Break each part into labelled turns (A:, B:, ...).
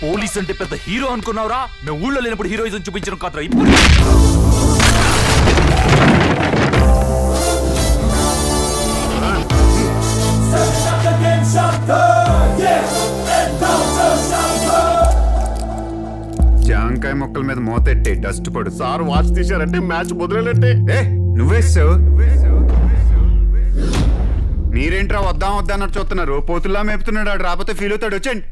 A: Police అంటే పెద్ద hero అనుకున్నావురా? మేము ఊళ్ళో లేనప్పుడు హీరోయిజం చూపించడం కాదురా ఇప్పుడు.
B: జాంకాయ మొక్కల మీద మోతెట్టే డస్ట్ పడు. సార్ వాచ్ తీశారంటే మ్యాచ్ మొదలైనట్టే. నువ్వేసావు. మీరేంట్రా వద్దాం వద్దా అన్నట్టు చూస్తున్నారు? పోతుల్లా మేపుతున్నాడు. ఆడు రాకపోతే ఫీల్ అవుతాడు. వచ్చండి.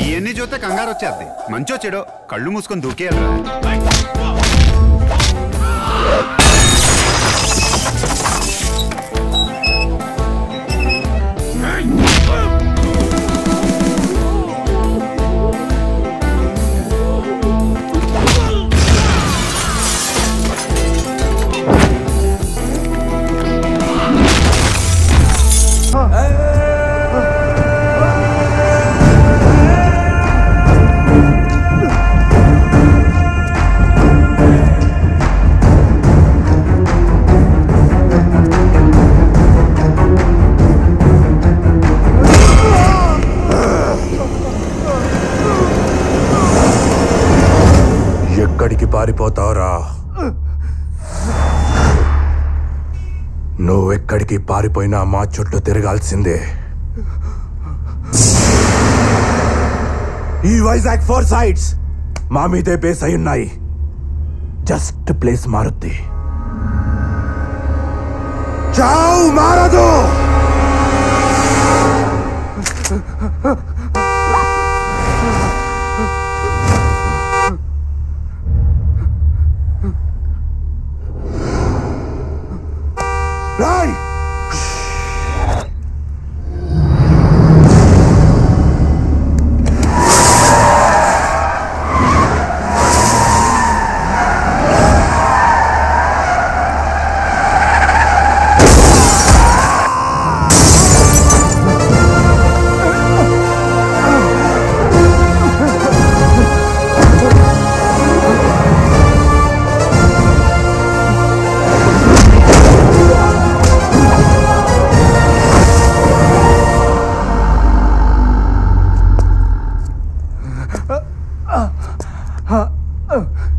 B: ఇవన్నీ చూస్తే కంగారు వచ్చేద్ది. మంచో చెడో కళ్ళు మూసుకొని దూకేయాలరా.
C: ఎక్కడికి పారిపోతావురా? నువ్వెక్కడికి పారిపోయినా మా చుట్టూ తిరగాల్సిందే. ఈ వైజాగ్ 4 సైడ్స్ మా మీదే బేస్ అయి ఉన్నాయి. జస్ట్ ప్లేస్ మారుద్ది. చావు మారదు.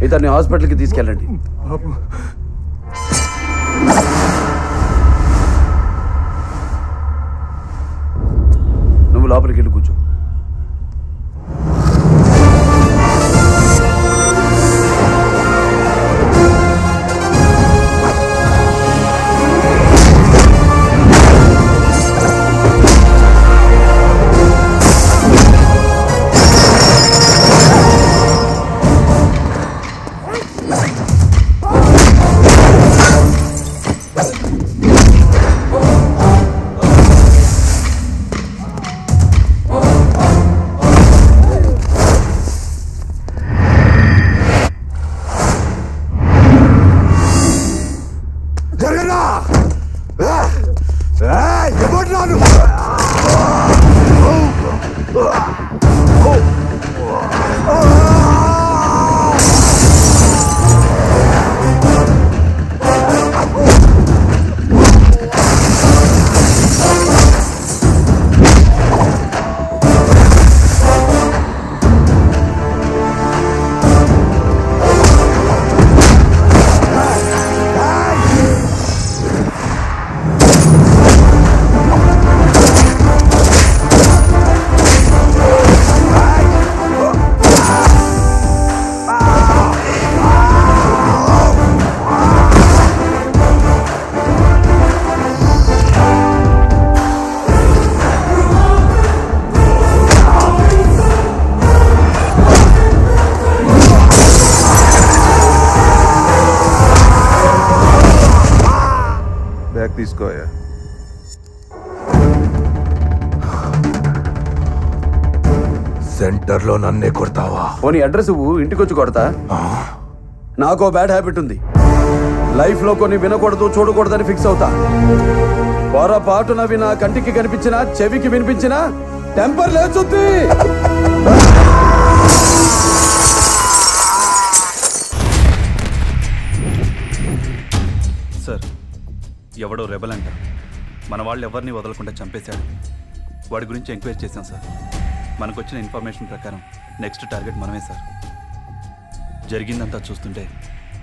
D: ఇతన్ని హాస్పిటల్కి తీసుకెళ్ళండి. నువ్వు లోపలికి వెళ్ళి కూర్చో.
C: తీసుకోయా. సెంటర్లో నన్నే కొడతావా?
D: పోనీ అడ్రస్ ఇంటికి వచ్చి కొడతా. నాకో బ్యాడ్ హ్యాబిట్ ఉంది. లైఫ్ లో కొన్ని వినకూడదు చూడకూడదని ఫిక్స్ అవుతా. పొరపాటున వినా కంటికి కనిపించినా చెవికి వినిపించినా టెంపర్ లేచుద్ది.
E: సార్ ఎవడో రెబల్ అంట. మన వాళ్ళు ఎవరిని వదలకుండా చంపేశాడు. వాడి గురించి ఎంక్వైరీ చేశాం సార్. మనకు వచ్చిన ఇన్ఫర్మేషన్ ప్రకారం నెక్స్ట్ టార్గెట్ మనమే సార్. జరిగిందంతా చూస్తుంటే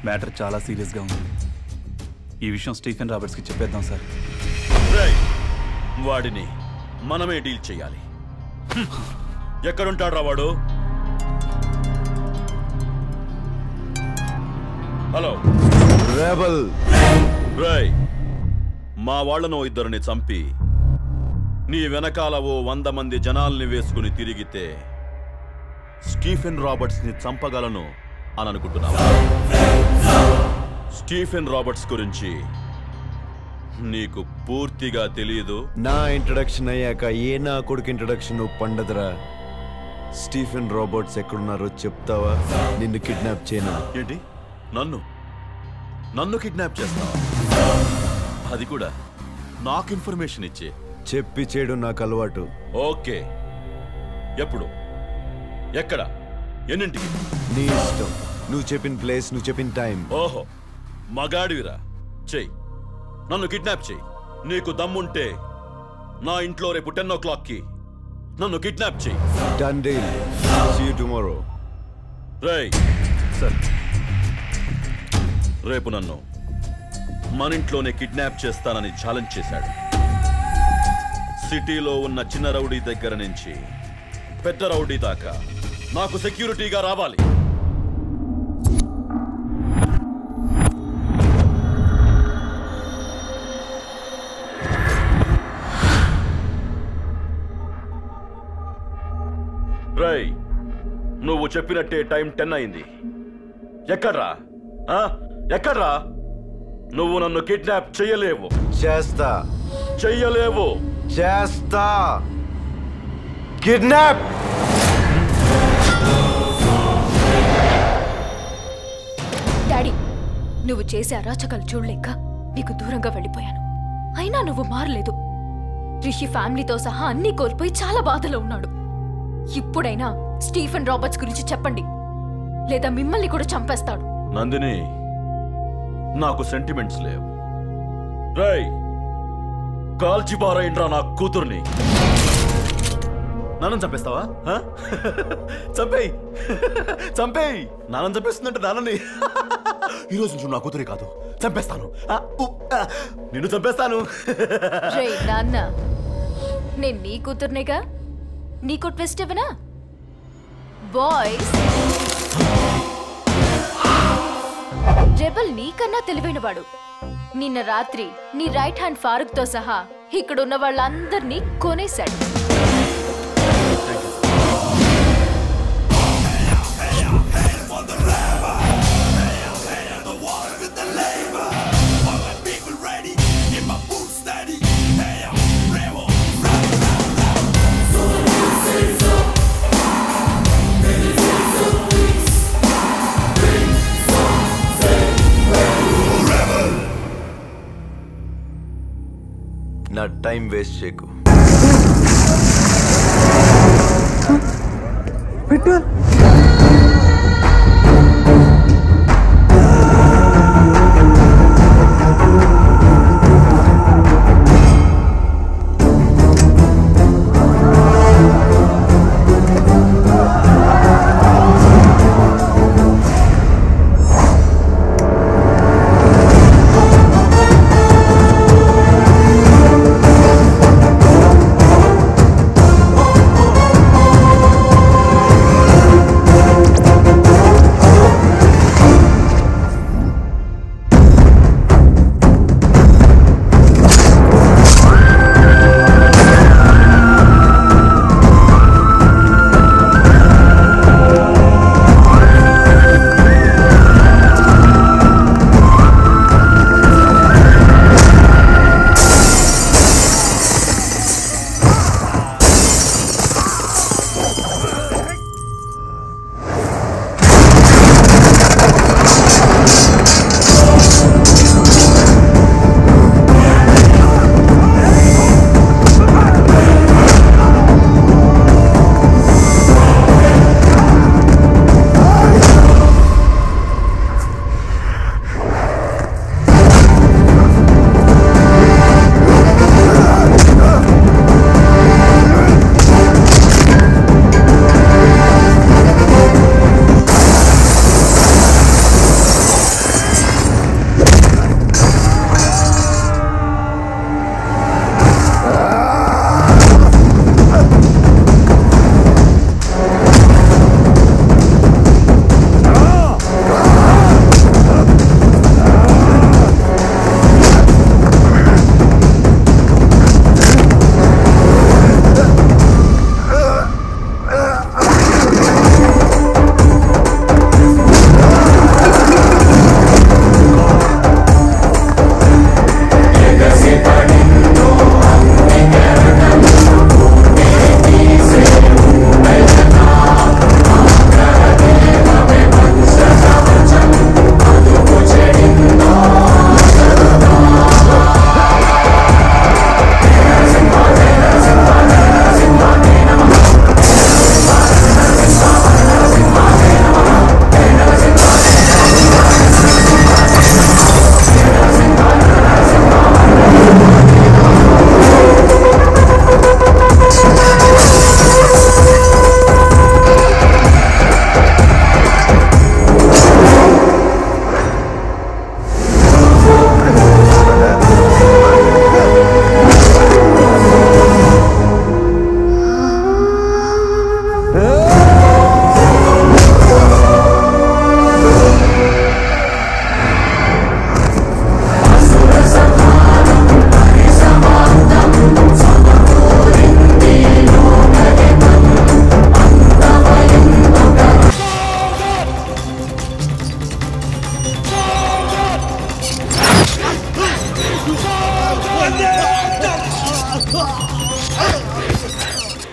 E: మ్యాటర్ చాలా సీరియస్గా ఉంది. ఈ విషయం స్టీఫెన్ రాబర్ట్స్కి చెప్పేద్దాం సార్.
F: వాడిని మనమే డీల్ చేయాలి. ఎక్కడుంటాడు రా వాడు? Hello
G: rebel.
F: రేయ్, మా వాళ్ళను ఇద్దరిని చంపి నీ వెనకాల ఓ 100 మంది జనాల్ని వేసుకుని తిరిగితే స్టీఫెన్ రాబర్ట్స్ ని చంపగలను అని అనుకుంటున్నావా? స్టీఫెన్ రాబర్ట్స్ గురించి నీకు పూర్తిగా తెలియదు.
G: నా ఇంట్రడక్షన్ అయ్యాక ఏ నా కొడుకు ఇంట్రడక్షన్ పండదరా? స్టీఫెన్ రాబర్ట్స్ ఎక్కడున్నారో చెప్తావా? నిన్ను కిడ్నాప్ చేయనా?
F: ఏంటి? నన్ను కిడ్నాప్ చేస్తావా? అది కూడా నాకు ఇన్ఫర్మేషన్ ఇచ్చే.
G: చెప్పి చేయడం నాకు అలవాటు.
F: ఓకే, ఎప్పుడు, ఎక్కడ, ఎన్నింటికి?
G: నీ ఇష్టం. నువ్వు చెప్పిన ప్లేస్, నువ్వు చెప్పిన టైం.
F: ఓహో, మగాడివిరా. చెయ్యి, నన్ను కిడ్నాప్ చెయ్యి. నీకు దమ్ముంటే నా ఇంట్లో రేపు 10 o'clockకి నన్ను కిడ్నాప్ చెయ్యి.
G: Done deal. See you tomorrow.
F: రేయ్
E: సార్,
F: రేపు నన్ను మన ఇంట్లోనే కిడ్నాప్ చేస్తానని ఛాలెంజ్ చేశాడు. సిటీలో ఉన్న చిన్న రౌడీ దగ్గర నుంచి పెద్ద రౌడీ దాకా నాకు సెక్యూరిటీగా రావాలి. రేయ్, నువ్వు చెప్పినట్టే టైం 10 అయింది. ఎక్కడ్రా? ఎక్కడ్రా? నువ్వు నన్ను కిడ్నాప్ చెయ్యలేవు.
G: చేస్తా.
F: చెయ్యలేవు.
G: చేస్తా. కిడ్నాప్.
H: డాడీ, నువ్వు చేసే అరాచకాలు చూడలేక నీకు దూరంగా వెళ్ళిపోయాను. అయినా నువ్వు మారలేదు. రిషి ఫ్యామిలీతో సహా అన్నీ కోల్పోయి చాలా బాధలో ఉన్నాడు. ఇప్పుడైనా స్టీఫెన్ రాబర్ట్స్ గురించి చెప్పండి, లేదా మిమ్మల్ని కూడా చంపేస్తాడు.
F: నందిని, నాకు సెంటిమెంట్స్ లేవు. రేయ్, కాల్చి పారేయండ్రా నా కూతుర్ని. నాన్న చంపేస్తావా? చంపేయి, చంపేయి. నాన్న చంపేస్తుందంటే నాన్నని ఈ రోజు నుంచి నా కూతురి కాదు, చంపేస్తాను. నిన్ను చంపేస్తాను.
H: రేయ్ నాన్న, నేను నీ కూతుర్నేగా. నీకు ట్విస్ట్ ఇవ్వనా? బాయ్స్, రెబల్ నీకన్నా తెలివైనవాడు. నిన్న రాత్రి నీ రైట్ హ్యాండ్ ఫారూక్ తో సహా ఇక్కడున్న వాళ్ళందరినీ కొనేశాడు.
G: నా టైం వేస్ట్ చేయకు.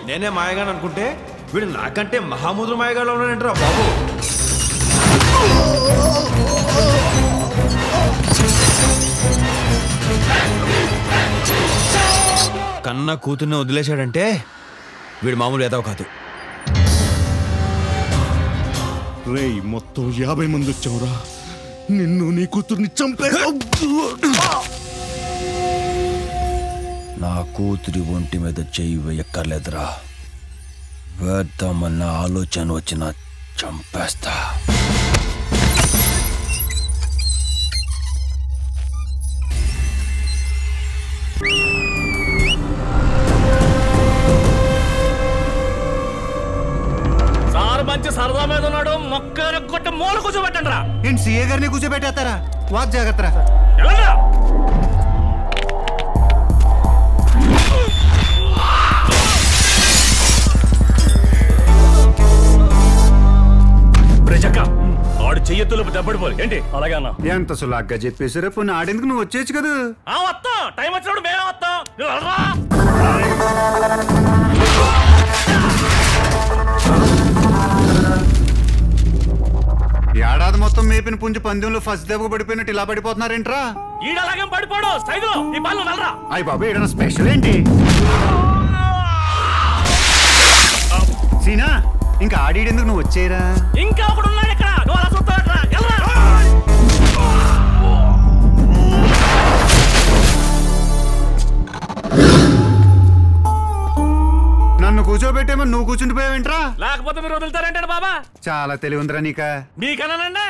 G: నేనే మాయగాడు అనుకుంటే వీడు నాకంటే మహాముద్ర మాయగాడు ఉన్నాడంటరా బాబు. కన్న కూతుర్ని వదిలేశాడంటే వీడు మామూలు ఏదో కాదు.
I: రేయ్, మొత్తం 50 మంది వచ్చావురా. నిన్ను నీ కూతుర్ని చంపే.
J: నా కూతురి ఒంటి మీద చెయ్యి వేయక్కర్లేదురా. వేద్దామన్న ఆలోచన వచ్చిన చంపేస్తా.
A: సార్ మంచి సరదా మీద ఉన్నాడు. మొక్క కొట్ట మూల కూర్చోబెట్టండి రా.
K: ఏంటి సీఏ గారిని కూర్చోబెట్టేస్తారా? వాక్ జాగ్రత్త.
A: ఆడు చెయ్యెత్తులు దెబ్బడిపోయి ఏంటి అలాగే అన్నా.
B: ఎంత సులాగ్గా చెప్పేసారా? పోనీ ఆడేందుకు నువ్వు వచ్చేచ్చు కదా.
A: వస్తాం, టైం వచ్చినప్పుడు మేమే వస్తాం.
B: ఏడాది మొత్తం మేపిన పుంజు పందెంలో ఫస్ట్ దెబ్బ పడిపోయినట్టు ఇలా పడిపోతున్నారేంట్రా?
A: ఈడలాగే పడిపోడు సైజులో ఈ పనులు వెళ్ళరా.
B: అయ్యి బాబు, ఏడన్నా స్పెషల్ ఏంటి? సీనా, ఇంకా ఆడేందుకు నువ్వు వచ్చేరా?
A: ఇంకా ఒకడు ఉన్నాడు ఇక్కడ. నువ్వు అలా చూస్తావట్రా.
B: నన్ను కూర్చోబెట్టేమో నువ్వు కూర్చుండిపోయావేంట్రా?
A: లేకపోతే మీరు వదులుతారంటాడు బాబా.
B: చాలా తెలివి ఉందిరా నీక.
A: మీకన్నానండి.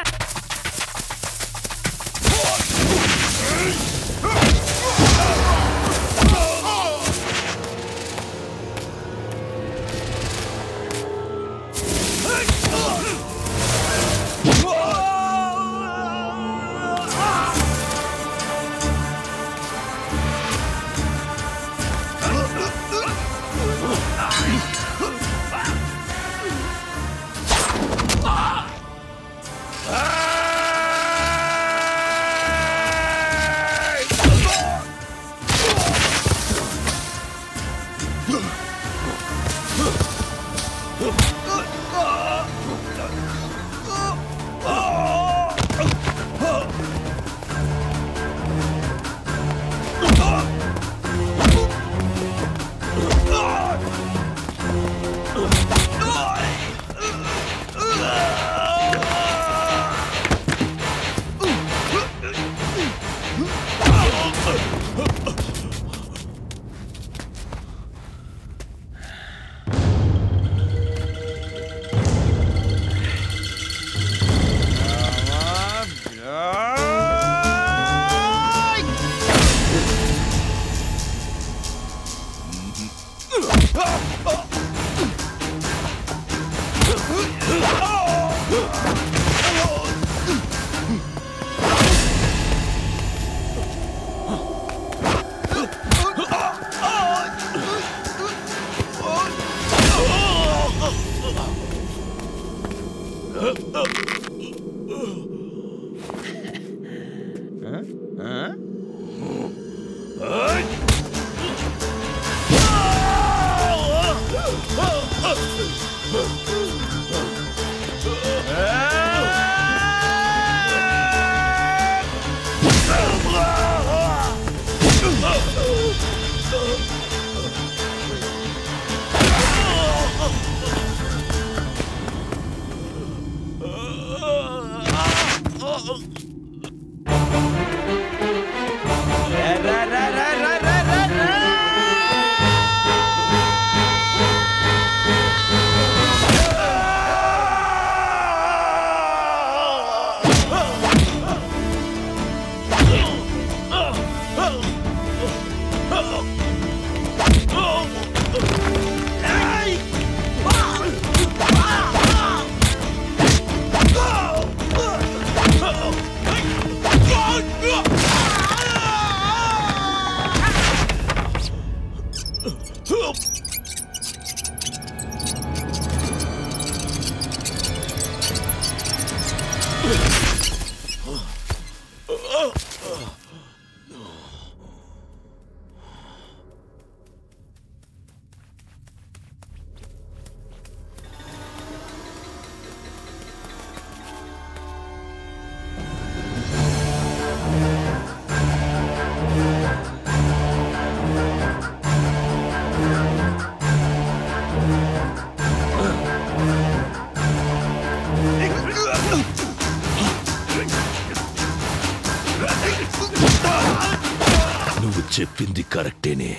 J: చెప్పింది కరెక్టేనే.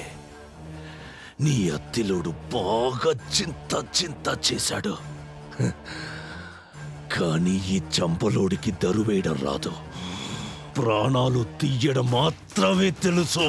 J: నీ అత్తిలోడు బాగా చింత చేశాడు. కానీ ఈ చంపలోడికి దరువేయడం రాదు, ప్రాణాలు తీయడం మాత్రమే తెలుసు.